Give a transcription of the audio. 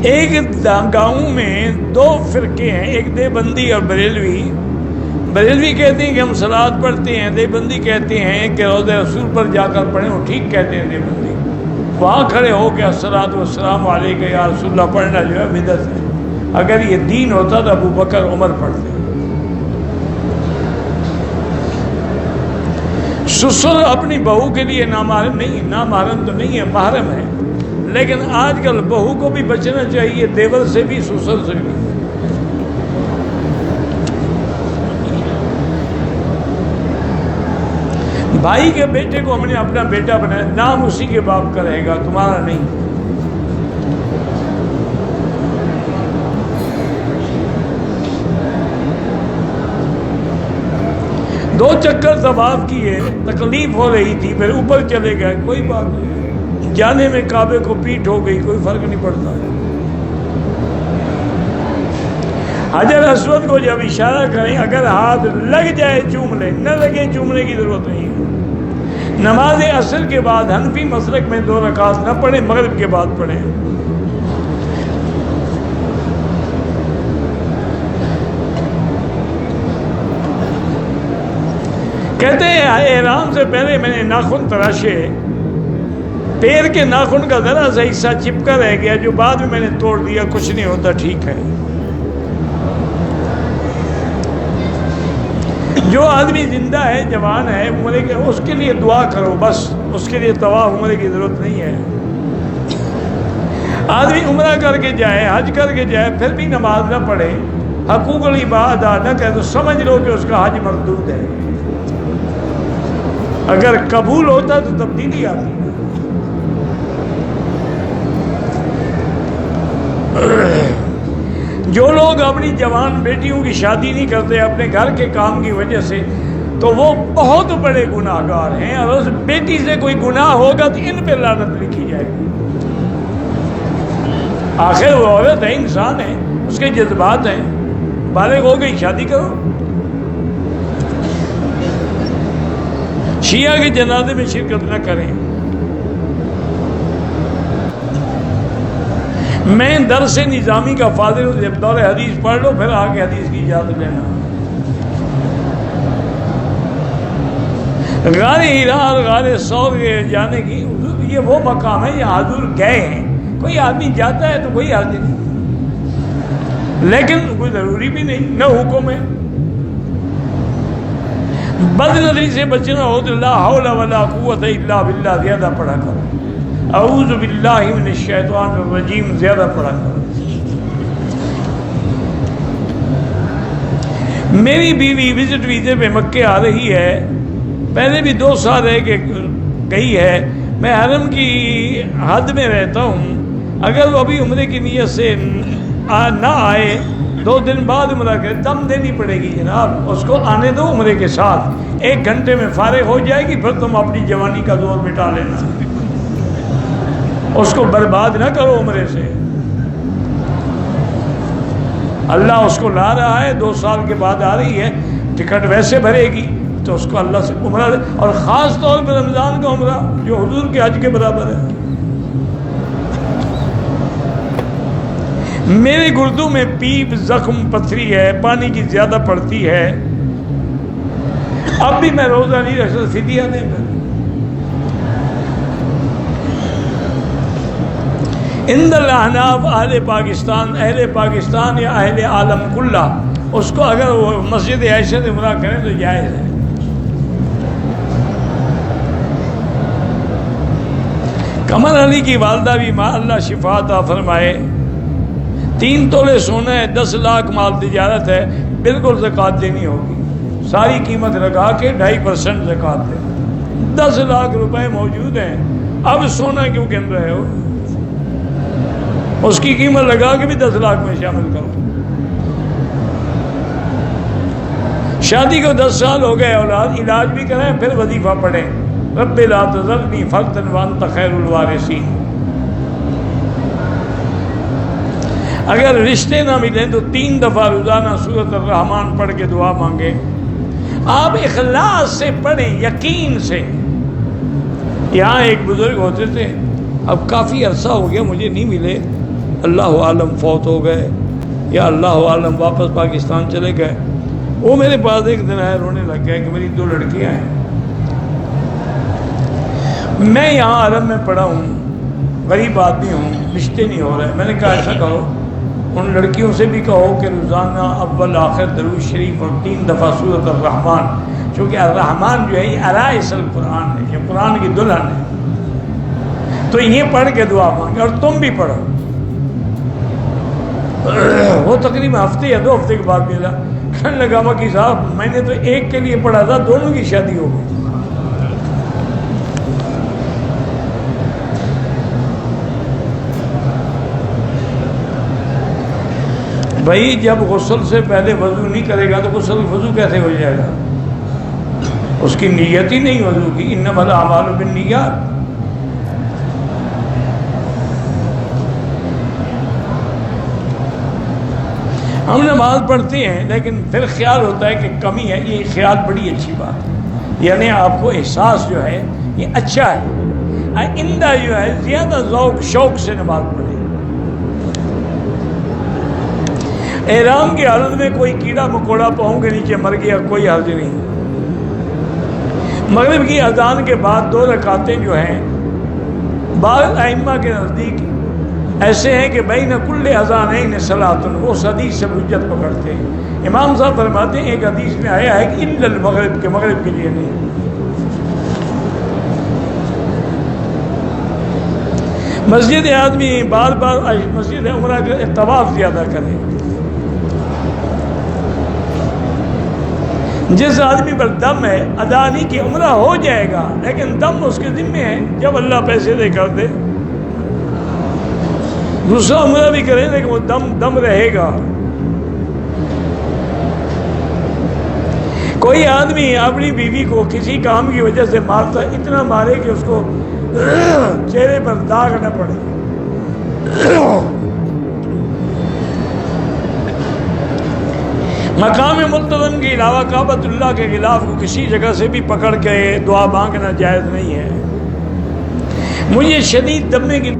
ایک گاؤں میں دو فرقے ہیں، ایک دیوبندی اور بریلوی۔ بریلوی کہتے ہیں کہ ہم صلوات پڑھتے ہیں، دیوبندی کہتے ہیں کہ روضہ رسول پر جا کر پڑھیں، وہ ٹھیک کہتے ہیں دیوبندی۔ وہاں کھڑے ہو کے الصلاۃ والسلام علیک یا رسول اللہ پڑھنا جو ہے بدعت ہے۔ اگر یہ دین ہوتا تو ابو بکر عمر پڑھتے۔ سسر اپنی بہو کے لیے نامحرم نہیں، نامحرم تو نہیں ہے، محرم ہے، لیکن آج کل بہو کو بھی بچنا چاہیے، دیور سے بھی سسر سے بھی۔ بھائی کے بیٹے کو ہم نے اپنا بیٹا بنایا، نام اسی کے باپ کا رہے گا، تمہارا نہیں۔ دو چکر طواف کیے، تکلیف ہو رہی تھی، پھر اوپر چلے گئے، کوئی بات نہیں، جانے میں کعبے کو پیٹ ہو گئی، کوئی فرق نہیں پڑتا۔ حجر اسود کو جب اشارہ کریں، اگر ہاتھ لگ جائے چوم لیں، نہ لگے چومنے کی ضرورت نہیں ہے۔ نماز عصر کے بعد حنفی مسلک میں 2 رکعت نہ پڑھیں، مغرب کے بعد پڑھیں۔ کہتے ہیں احرام سے پہلے میں نے ناخن تراشے، پیر کے ناخن کا ذرا سا حصہ چپکا رہ گیا جو بعد میں نے توڑ دیا، کچھ نہیں ہوتا، ٹھیک ہے۔ جو آدمی زندہ ہے، جوان ہے، عمرے کے، اس کے لیے دعا کرو بس، اس کے لیے طواف عمرے کی ضرورت نہیں ہے۔ آدمی عمرہ کر کے جائے، حج کر کے جائے، پھر بھی نماز نہ پڑھے، حقوق العباد ادا نہ کرے، تو سمجھ لو کہ اس کا حج مردود ہے۔ اگر قبول ہوتا تو تبدیلی آتی۔ جو لوگ اپنی جوان بیٹیوں کی شادی نہیں کرتے اپنے گھر کے کام کی وجہ سے، تو وہ بہت بڑے گناہ گار ہیں، اور اس بیٹی سے کوئی گناہ ہوگا تو ان پہ لعنت لکھی جائے گی۔ آخر وہ عورت ہے، انسان ہے، اس کے جذبات ہیں، بالغ ہو گئی، شادی کرو۔ شیعہ کے جنازے میں شرکت نہ کریں۔ میں درس نظامی کا فاضل ہوں، جب دور حدیث پڑھ لو پھر آگے حدیث کی اجازت لینا۔ غار ہیرا اور غار ثور جانے کی یہ وہ مقام ہے جہاں حضور گئے ہیں۔ کوئی آدمی جاتا ہے تو کوئی حرج نہیں، لیکن کوئی ضروری بھی نہیں، نہ حکم ہے۔ بد نظری سے بچنا ہو تو لا حول ولا قوت الا باللہ زیادہ پڑھا کرو، اعوذ باللہ من الشیطان الرجیم زیادہ پڑھا کرو۔ میری بیوی وزٹ ویزے پہ مکے آ رہی ہے، پہلے بھی 2 سال رہ کے گئی ہے۔ میں حرم کی حد میں رہتا ہوں، اگر وہ ابھی عمرے کی نیت سے نہ آئے، 2 دن بعد عمرہ کرے، دم دینی پڑے گی جناب، اس کو آنے دو عمرے کے ساتھ، 1 گھنٹے میں فارغ ہو جائے گی، پھر تم اپنی جوانی کا زور مٹا لینا، اس کو برباد نہ کرو عمرے سے۔ اللہ اس کو لا رہا ہے، 2 سال کے بعد آ رہی ہے، ٹکٹ ویسے بھرے گی تو اس کو اللہ سے عمرہ، اور خاص طور پر رمضان کا عمرہ جو حضور کے حج کے برابر ہے۔ میرے گردوں میں پیپ، زخم، پتھری ہے، پانی کی زیادہ پڑتی ہے، اب بھی میں روزہ نہیں رکھ سکتا، فدیہ دیں پھر۔ عند الاحناف اہل پاکستان یا اہل عالم کلہ، اس کو اگر وہ مسجد عائشہ سے عمرہ کریں تو جائز ہے۔ قمر علی کی والدہ بھی ماں اللہ شفا عطا فرمائے، 3 تولے سونا ہے، 10 لاکھ مال تجارت ہے، بالکل زکوٰۃ دینی ہوگی، ساری قیمت لگا کے 2.5% زکوٰۃ دے۔ 10 لاکھ روپے موجود ہیں، اب سونا کیوں گن رہے ہو؟ اس کی قیمت لگا کے بھی 10 لاکھ میں شامل کرو۔ شادی کو 10 سال ہو گئے، اولاد علاج بھی کریں، پھر وظیفہ پڑھیں، رب لا تذرنی فردا وانت خیر الوارثین۔ اگر رشتے نہ ملیں تو 3 دفعہ روزانہ سورۃ الرحمن پڑھ کے دعا مانگیں۔ آپ اخلاص سے پڑھیں، یقین سے۔ یہاں ایک بزرگ ہوتے تھے، اب کافی عرصہ ہو گیا مجھے نہیں ملے، اللہ عالم فوت ہو گئے یا اللہ عالم واپس پاکستان چلے گئے. وہ میرے پاس ایک دن آئے، رونے لگ گیا کہ میری 2 لڑکیاں ہیں، میں یہاں حرم میں پڑا ہوں، غریب آدمی ہوں، رشتے نہیں ہو رہے. میں نے کہا ایسا کرو، ان لڑکیوں سے بھی کہو کہ روزانہ اول آخر درود شریف اور 3 دفعہ سورۃ الرحمن، چونکہ الرحمن جو ہے یہ عرائس القرآن ہے، یہ قرآن کی دلہن ہے، تو یہ پڑھ کے دعا مانگے اور تم بھی پڑھو. وہ تقریباً ہفتے یا 2 ہفتے کے بعد ملا. کہنے لگا مکی صاحب میں نے تو ایک کے لیے پڑھا تھا، دونوں کی شادی ہو گئی. بھائی جب غسل سے پہلے وضو نہیں کرے گا تو غسل وضو کیسے ہو جائے گا؟ اس کی نیت ہی نہیں وضو کی. انما الاعمال بالنیات. ہم نماز پڑھتے ہیں لیکن پھر خیال ہوتا ہے کہ کمی ہے. یہ خیال بڑی اچھی بات ہے، یعنی آپ کو احساس جو ہے یہ اچھا ہے. آئندہ جو ہے زیادہ ذوق شوق سے نماز پڑھے. احرام کی حالت میں کوئی کیڑا مکوڑا پاؤں کے نیچے مر گیا، کوئی حرج نہیں. مغرب کی اذان کے بعد 2 رکعتیں جو ہیں بعض ائمہ کے نزدیک ایسے ہیں کہ بین کل اذانین صلاۃ، وہ حدیث سے حجت پکڑتے ہیں. امام صاحب فرماتے ہیں ایک حدیث میں آیا ہے کہ الا المغرب، کے مغرب کے لیے نہیں. مسجد آدمی بار بار مسجد عمرہ کا طواف زیادہ کرے. جس آدمی پر دم ہے ادا نہیں کہ عمرہ ہو جائے گا، لیکن دم اس کے ذمے ہے، جب اللہ پیسے دے کر دے. دوسرا عمرہ بھی کرے لیکن وہ دم رہے گا. کوئی آدمی اپنی بیوی کو کسی کام کی وجہ سے مارتا، اتنا مارے کہ اس کو چہرے پر داغ نہ پڑے. مقام ملتزم کے علاوہ کعبۃ اللہ کے خلاف کو کسی جگہ سے بھی پکڑ کے دعا مانگنا جائز نہیں ہے. مجھے شدید دمے کی